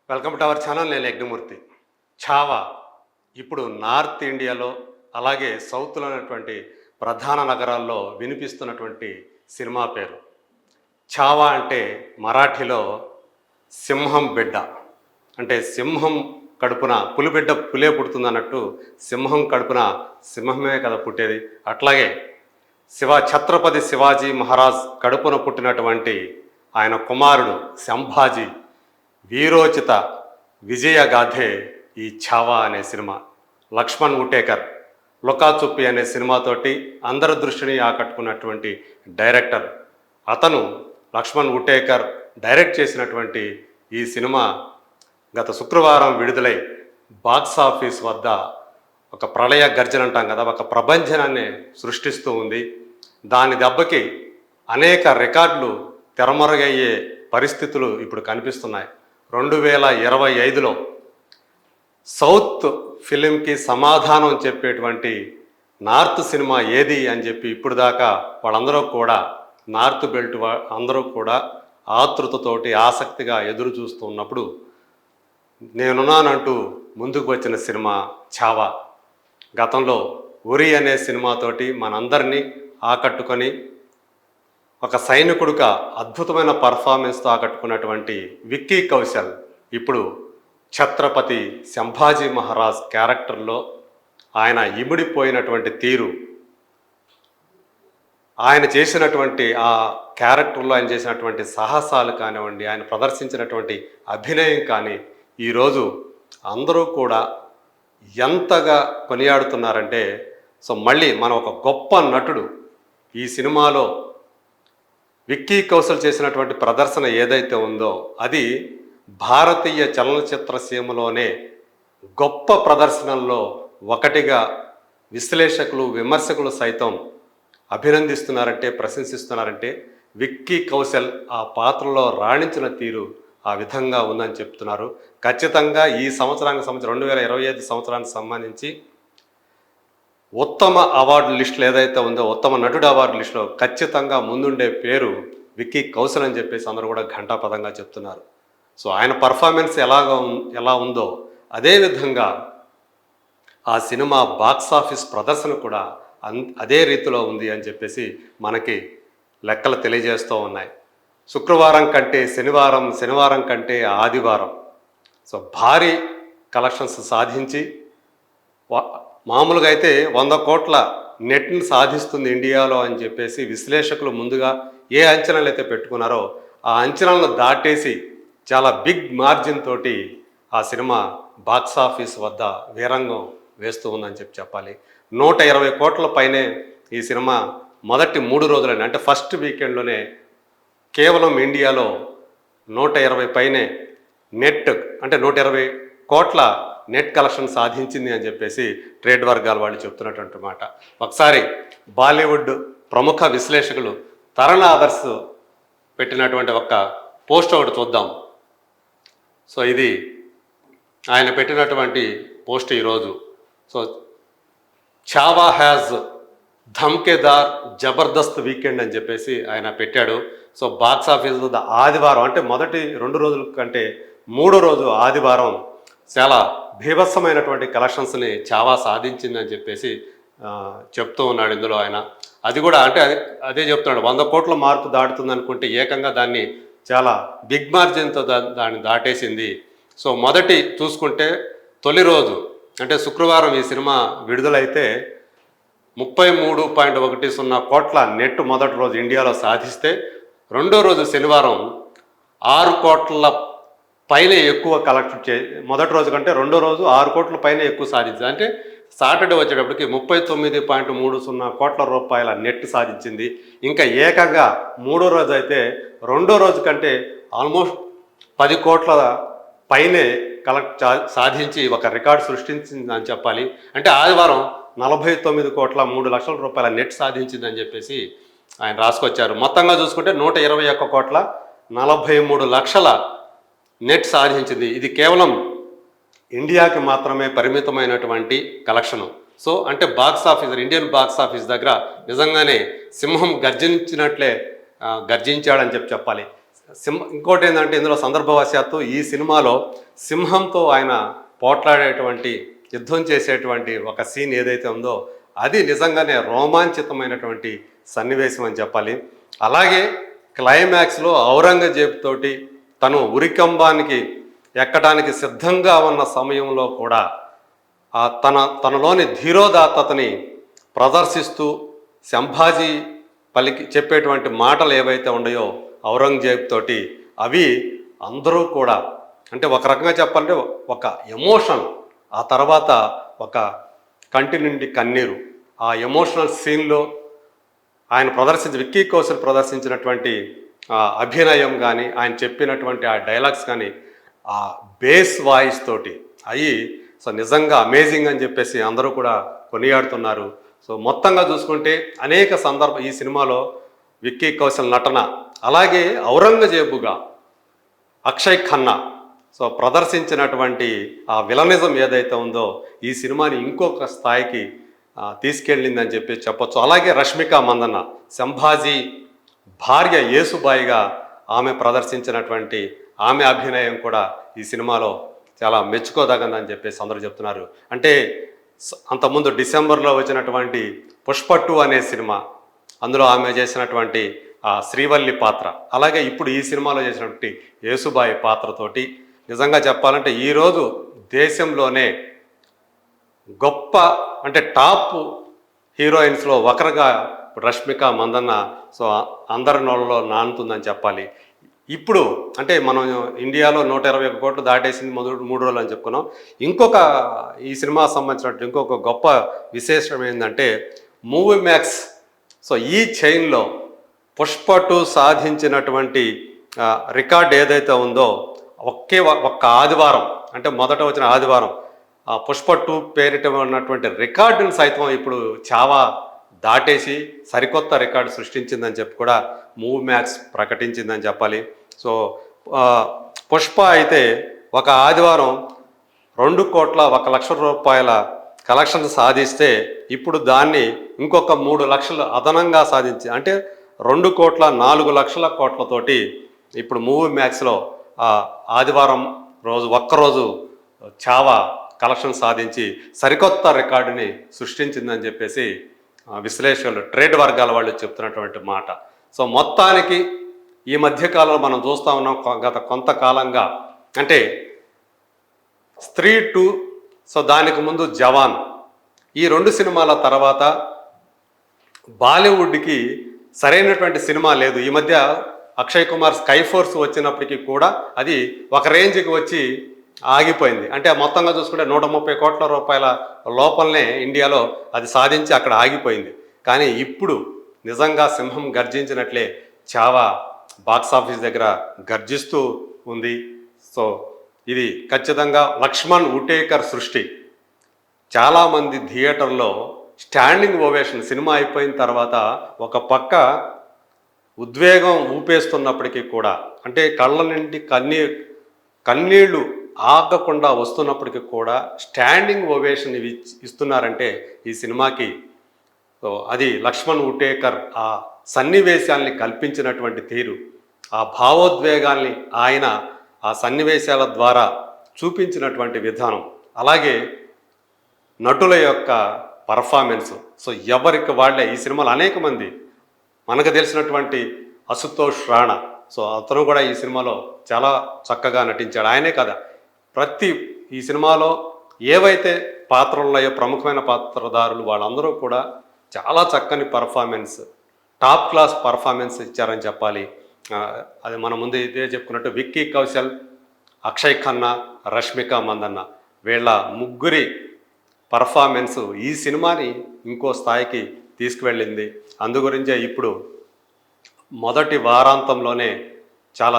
Welcome to our channel. నేను యజ్ఞమూర్తి. ఛావా ఇప్పుడు north ఇండియాలో అలాగే సౌత్లో ఉన్నటువంటి ప్రధాన నగరాల్లో వినిపిస్తున్నటువంటి సినిమా పేరు. ఛావా అంటే మరాఠీలో సింహం బిడ్డ. అంటే సింహం కడుపున పులిబిడ్డ పులే పుడుతుంది అన్నట్టు సింహం కడుపున సింహమే కదా పుట్టేది. అట్లాగే ఛత్రపతి శివాజీ మహారాజ్ కడుపున పుట్టినటువంటి ఆయన కుమారుడు సంభాజీ వీరోచిత విజయగాథే ఈ ఛావా అనే సినిమా. లక్ష్మణ్ ఉటేకర్ లొకాచుప్పి అనే సినిమాతోటి అందరి దృష్టిని ఆకట్టుకున్నటువంటి డైరెక్టర్. అతను లక్ష్మణ్ ఉటేకర్ డైరెక్ట్ చేసినటువంటి ఈ సినిమా గత శుక్రవారం విడుదలై బాక్సాఫీస్ వద్ద ఒక ప్రళయ గర్జన అంటాం కదా, ఒక ప్రపంచనాన్ని సృష్టిస్తూ ఉంది. దాని దెబ్బకి అనేక రికార్డులు తెరమరుగయ్యే పరిస్థితులు ఇప్పుడు కనిపిస్తున్నాయి. 2025లో సౌత్ ఫిలింకి సమాధానం చెప్పేటువంటి నార్త్ సినిమా ఏది అని చెప్పి ఇప్పుడు దాకా వాళ్ళందరూ కూడా నార్త్ బెల్ట్ అందరూ కూడా ఆతృతతోటి ఆసక్తిగా ఎదురు చూస్తూ ఉన్నప్పుడు నేనున్నానంటూ ముందుకు వచ్చిన సినిమా ఛావా. గతంలో ఉరి అనే సినిమాతోటి మనందరినీ ఆకట్టుకొని ఒక సైనికుడిగా అద్భుతమైన పర్ఫార్మెన్స్తో ఆకట్టుకున్నటువంటి విక్కీ కౌశల్ ఇప్పుడు ఛత్రపతి సంభాజీ మహారాజ్ క్యారెక్టర్లో ఆయన ఇమిడిపోయినటువంటి తీరు, ఆయన చేసినటువంటి ఆ క్యారెక్టర్లో ఆయన చేసినటువంటి సాహసాలు కానివ్వండి, ఆయన ప్రదర్శించినటువంటి అభినయం కానీ ఈరోజు అందరూ కూడా ఎంతగా కొనియాడుతున్నారంటే, మళ్ళీ మన ఒక గొప్ప నటుడు ఈ సినిమాలో విక్కీ కౌశల్ చేసినటువంటి ప్రదర్శన ఏదైతే ఉందో అది భారతీయ చలనచిత్ర సీమలోనే గొప్ప ప్రదర్శనల్లో ఒకటిగా విశ్లేషకులు విమర్శకులు సైతం అభినందిస్తున్నారంటే, ప్రశంసిస్తున్నారంటే విక్కీ కౌశల్ ఆ పాత్రలో రాణించిన తీరు ఆ విధంగా ఉందని చెప్తున్నారు. ఖచ్చితంగా ఈ సంవత్సరానికి 2025 సంవత్సరానికి సంబంధించి ఉత్తమ అవార్డు లిస్టులు ఏదైతే ఉందో ఉత్తమ నటుడు అవార్డు లిస్టులో ఖచ్చితంగా ముందుండే పేరు విక్కీ కౌశల్ అని చెప్పేసి అందరూ కూడా ఘంటాపదంగా చెప్తున్నారు. ఆయన పర్ఫార్మెన్స్ ఎలా ఉందో అదేవిధంగా ఆ సినిమా బాక్సాఫీస్ ప్రదర్శన కూడా అదే రీతిలో ఉంది అని చెప్పేసి మనకి లెక్కలు తెలియజేస్తూ ఉన్నాయి. శుక్రవారం కంటే శనివారం, శనివారం కంటే ఆదివారం భారీ కలెక్షన్స్ సాధించి మామూలుగా అయితే 100 కోట్ల నెట్ని సాధిస్తుంది ఇండియాలో అని చెప్పేసి విశ్లేషకులు ముందుగా ఏ అంచనాలు అయితే పెట్టుకున్నారో ఆ అంచనాలను దాటేసి చాలా బిగ్ మార్జిన్ తోటి ఆ సినిమా బాక్సాఫీస్ వద్ద వీరంగం వేస్తూ ఉందని చెప్పాలి. 120 కోట్ల పైనే ఈ సినిమా మొదటి 3 రోజులని అంటే ఫస్ట్ వీకెండ్లోనే కేవలం ఇండియాలో 120 పైనే నెట్ అంటే 120 కోట్ల నెట్ కలెక్షన్ సాధించింది అని చెప్పేసి ట్రేడ్ వర్గాల వాళ్ళు చెప్తున్నటువంటి మాట. ఒకసారి బాలీవుడ్ ప్రముఖ విశ్లేషకులు తరణ్ ఆదర్శ్ పెట్టినటువంటి ఒక పోస్ట్ ఒకటి చూద్దాం. ఇది ఆయన పెట్టినటువంటి పోస్ట్ ఈరోజు. ఛావా హ్యాజ్ ధమ్కేదార్ జబర్దస్త్ వీకెండ్ అని చెప్పేసి ఆయన పెట్టాడు. బాక్స్ ఆఫీస్ ఆదివారం అంటే మొదటి 2 రోజుల కంటే 3వ రోజు ఆదివారం చాలా భీభత్సమైనటువంటి కలెక్షన్స్ని ఛావా సాధించిందని చెప్పేసి చెప్తూ ఉన్నాడు ఇందులో ఆయన. అది కూడా అంటే అదే చెప్తున్నాడు, 100 కోట్ల మార్కు దాటుతుంది అనుకుంటే ఏకంగా దాన్ని చాలా బిగ్ మార్జిన్తో దాన్ని దాటేసింది. మొదటి చూసుకుంటే తొలి రోజు అంటే శుక్రవారం ఈ సినిమా విడుదలైతే 33.10 కోట్ల నెట్ మొదటి రోజు ఇండియాలో సాధిస్తే, రెండో రోజు శనివారం 6 కోట్ల పైన ఎక్కువ కలెక్ట్ మొదటి రోజు కంటే రెండో రోజు 6 కోట్ల పైన ఎక్కువ సాధించింది. అంటే సాటర్డే వచ్చేటప్పటికి 39.30 కోట్ల రూపాయల నెట్ సాధించింది. ఇంకా ఏకంగా 3వ రోజు అయితే రెండో రోజు కంటే ఆల్మోస్ట్ 10 కోట్ల పైనే కలెక్ట్ సాధించి ఒక రికార్డు సృష్టించింది అని చెప్పాలి. అంటే ఆదివారం 49 కోట్ల 3 లక్షల రూపాయల నెట్ సాధించిందని చెప్పేసి ఆయన రాసుకొచ్చారు. మొత్తంగా చూసుకుంటే 121 కోట్ల 43 లక్షల నెట్ సాధించింది. ఇది కేవలం ఇండియాకి మాత్రమే పరిమితమైనటువంటి కలెక్షను. అంటే box office Indian box office దగ్గర నిజంగానే సింహం గర్జించినట్లే గర్జించాడని చెప్పాలి. ఇంకోటి ఏంటంటే ఇందులో సందర్భవశాత్తు ఈ సినిమాలో సింహంతో ఆయన పోట్లాడేటువంటి యుద్ధం చేసేటువంటి ఒక సీన్ ఏదైతే ఉందో అది నిజంగానే రోమాంచితమైనటువంటి సన్నివేశం అని చెప్పాలి. అలాగే క్లైమాక్స్లో ఔరంగజేబ్ తోటి తను ఉరికంబానికి ఎక్కడానికి సిద్ధంగా ఉన్న సమయంలో కూడా తనలోని ధీరోదాత్తతని ప్రదర్శిస్తూ సంభాజీ చెప్పేటువంటి మాటలు ఏవైతే ఉన్నాయో ఔరంగజేబ్ తోటి అవి అందరూ కూడా అంటే ఒక రకంగా చెప్పాలంటే ఒక ఎమోషన్, ఆ తర్వాత ఒక కంటి నుండి కన్నీరు. ఆ ఎమోషనల్ సీన్లో ఆయన విక్కీ కౌశల్ ప్రదర్శించినటువంటి అభినయం కానీ ఆయన చెప్పినటువంటి ఆ డైలాగ్స్ కానీ ఆ బేస్ వాయిస్ తోటి అవి నిజంగా అమేజింగ్ అని చెప్పేసి అందరూ కూడా కొనియాడుతున్నారు. మొత్తంగా చూసుకుంటే అనేక ఈ సినిమాలో విక్కీ కౌశల్ నటన, అలాగే ఔరంగజేబుగా అక్షయ్ ఖన్నా ప్రదర్శించినటువంటి ఆ విలనిజం ఏదైతే ఉందో ఈ సినిమాని ఇంకొక స్థాయికి తీసుకెళ్ళిందని చెప్పొచ్చు. అలాగే రష్మిక మందన్న సంభాజీ భార్య యేసుబాయిగా ఆమె ప్రదర్శించినటువంటి ఆమె అభినయం కూడా ఈ సినిమాలో చాలా మెచ్చుకోదగందని చెప్పేసి అందరూ చెప్తున్నారు. అంటే అంతకుముందు డిసెంబర్లో వచ్చినటువంటి పుష్ప 2 అనే సినిమా, అందులో ఆమె చేసినటువంటి ఆ శ్రీవల్లి పాత్ర, అలాగే ఇప్పుడు ఈ సినిమాలో చేసినటువంటి యేసుబాయి పాత్రతోటి నిజంగా చెప్పాలంటే ఈరోజు దేశంలోనే గొప్ప అంటే టాప్ హీరోయిన్స్లో ఒకరుగా రష్మిక మందన్న అందరి నోళ్ళలో నానుతుందని చెప్పాలి. ఇప్పుడు అంటే మనం ఇండియాలో 121 కోట్లు దాటేసింది 3 రోజులు అని చెప్పుకున్నాం. ఇంకొక ఈ సినిమా సంబంధించినట్టు ఇంకొక గొప్ప విశేషం ఏంటంటే మూవీ మ్యాక్స్ ఈ చైన్లో పుష్ప 2 సాధించినటువంటి రికార్డ్ ఏదైతే ఉందో ఒక్క ఆదివారం అంటే మొదట వచ్చిన ఆదివారం ఆ పుష్ప 2 పేరిట ఉన్నటువంటి రికార్డుని సైతం ఇప్పుడు చావా దాటేసి సరికొత్త రికార్డు సృష్టించిందని చెప్పి కూడా మూవీ మ్యాక్స్ ప్రకటించిందని చెప్పాలి. పుష్ప అయితే ఒక ఆదివారం 2,01,00,000 రూపాయల కలెక్షన్ సాధిస్తే ఇప్పుడు దాన్ని ఇంకొక 3 లక్షలు అదనంగా సాధించి అంటే 2,04,00,000 కోట్లతోటి ఇప్పుడు మూవీ మ్యాక్స్లో ఆదివారం రోజు ఒక్కరోజు చావా కలెక్షన్ సాధించి సరికొత్త రికార్డుని సృష్టించిందని చెప్పేసి విశ్లేషకులు ట్రేడ్ వర్గాల వాళ్ళు చెప్తున్నటువంటి మాట. మొత్తానికి ఈ మధ్యకాలంలో మనం చూస్తూ ఉన్నాం గత కొంతకాలంగా అంటే స్త్రీ 2 దానికి ముందు జవాన్ ఈ 2 సినిమాల తర్వాత బాలీవుడ్కి సరైనటువంటి సినిమా లేదు. ఈ మధ్య అక్షయ్ కుమార్ స్కై ఫోర్స్ వచ్చినప్పటికీ కూడా అది ఒక రేంజ్కి వచ్చి ఆగిపోయింది. అంటే మొత్తంగా చూసుకుంటే 130 కోట్ల రూపాయల లోపలనే ఇండియాలో అది సాధించి అక్కడ ఆగిపోయింది. కానీ ఇప్పుడు నిజంగా సింహం గర్జించినట్లే చావా బాక్సాఫీస్ దగ్గర గర్జిస్తూ ఉంది. ఇది ఖచ్చితంగా లక్ష్మణ్ ఉటేకర్ సృష్టి. చాలామంది థియేటర్లో స్టాండింగ్ ఓవేషన్ సినిమా అయిపోయిన తర్వాత ఒక పక్క ఉద్వేగం ఊపేస్తున్నప్పటికీ కూడా అంటే కళ్ళ నుండి కన్నీళ్లు ఆగకుండా వస్తున్నప్పటికీ కూడా స్టాండింగ్ ఓవేషన్ ఇస్తున్నారంటే ఈ సినిమాకి అది లక్ష్మణ్ ఉటేకర్ ఆ సన్నివేశాల్ని కల్పించినటువంటి తీరు, ఆ భావోద్వేగాల్ని ఆయన ఆ సన్నివేశాల ద్వారా చూపించినటువంటి విధానం, అలాగే నటుల యొక్క పర్ఫార్మెన్స్. ఎవరికి వాళ్ళే ఈ సినిమాలో అనేక మంది మనకు తెలిసినటువంటి అశుతోష్ రాణా అతను కూడా ఈ సినిమాలో చాలా చక్కగా నటించాడు. ఆయనే కదా ఈ సినిమాలో ఏవైతే పాత్రలు ఉన్నాయో ప్రముఖమైన పాత్రధారులు వాళ్ళందరూ కూడా చాలా చక్కని పర్ఫార్మెన్స్, టాప్ క్లాస్ పర్ఫార్మెన్స్ ఇచ్చారని చెప్పాలి. అది మన ముందు ఇదే చెప్పుకున్నట్టు విక్కీ కౌశల్, అక్షయ్ ఖన్నా, రష్మిక మందన్న వీళ్ళ ముగ్గురి పర్ఫార్మెన్స్ ఈ సినిమాని ఇంకో స్థాయికి తీసుకువెళ్ళింది. అందుగురించే ఇప్పుడు మొదటి వారాంతంలోనే చాలా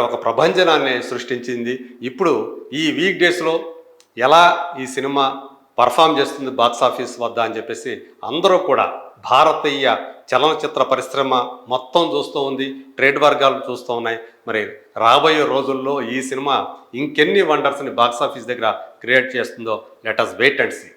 ఒక ప్రభంజనాన్ని సృష్టించింది. ఇప్పుడు ఈ వీక్ డేస్లో ఎలా ఈ సినిమా పర్ఫామ్ చేస్తుంది బాక్సాఫీస్ వద్ద అని చెప్పేసి అందరూ కూడా భారతీయ చలనచిత్ర పరిశ్రమ మొత్తం చూస్తూ ఉంది, ట్రేడ్ వర్గాలు చూస్తూ ఉన్నాయి. మరి రాబోయే రోజుల్లో ఈ సినిమా ఇంకెన్ని వండర్స్ని బాక్సాఫీస్ దగ్గర క్రియేట్ చేస్తుందో let us wait and see.